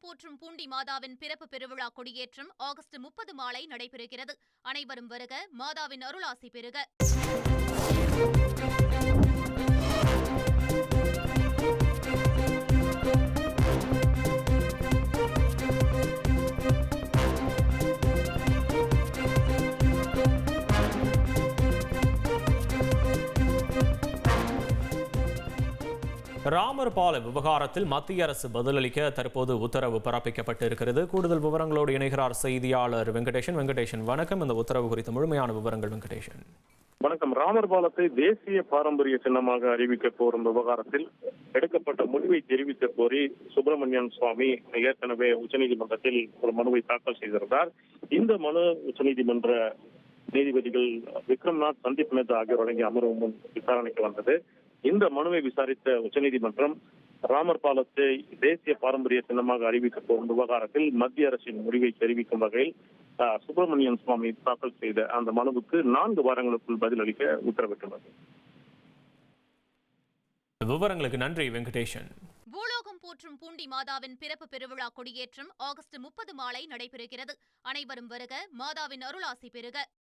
போற்றும் பூண்டி மாதாவின் பிறப்பு பெருவிழா கொடியேற்றம் ஆகஸ்ட் 30 மாலை நடைபெறுகிறது. அனைவரும் வருக, மாதாவின் அருளாசி பெறுக. ராமர் பால விவகாரத்தில் மத்திய அரசு பதிலளிக்க தற்போது உத்தரவு பிறப்பிக்கப்பட்டிருக்கிறது. கூடுதல் விவரங்களோடு இணைகிறார் செய்தியாளர் வெங்கடேஷன். வெங்கடேஷன், வணக்கம். இந்த உத்தரவு குறித்த முழுமையான விவரங்கள் வெங்கடேஷன். வணக்கம். ராமர் பாலத்தை தேசிய பாரம்பரிய சின்னமாக அறிவிக்க கோரும் விவகாரத்தில் எடுக்கப்பட்ட முடிவை தெரிவிக்க கோரி சுப்பிரமணியன் சுவாமி ஏற்கனவே உச்சநீதிமன்றத்தில் ஒரு மனுவை தாக்கல் செய்திருந்தார். இந்த மனு உச்சநீதிமன்ற நீதிபதிகள் விக்ரம்நாத், சந்தீப் மேத்தா ஆகியோர் அடங்கிய அமர்வு முன் விசாரணைக்கு வந்தது. இந்த மனுவை விசாரித்த உச்சநீதிமன்றம் ராமர் பாலத்தை தேசிய பாரம்பரிய சின்னமாக அறிவிக்க கோரும் விவகாரத்தில் மத்திய அரசின் முடிவை தெரிவிக்கும் வகையில் சுப்பிரமணியன் சுவாமி தாக்கல் செய்த அந்த மனுவுக்கு 4 வாரங்களுக்குள் பதிலளிக்க உத்தரவிட்டுள்ளது. விவரங்களுக்கு நன்றி வெங்கடேஷன். பூலோகம் போற்றும் பூண்டி மாதாவின் பிறப்பு பெருவிழா கொடியேற்றம் ஆகஸ்ட் 30 மாலை நடைபெறுகிறது. அனைவரும் வருக, மாதாவின் அருளாசி பெறுக.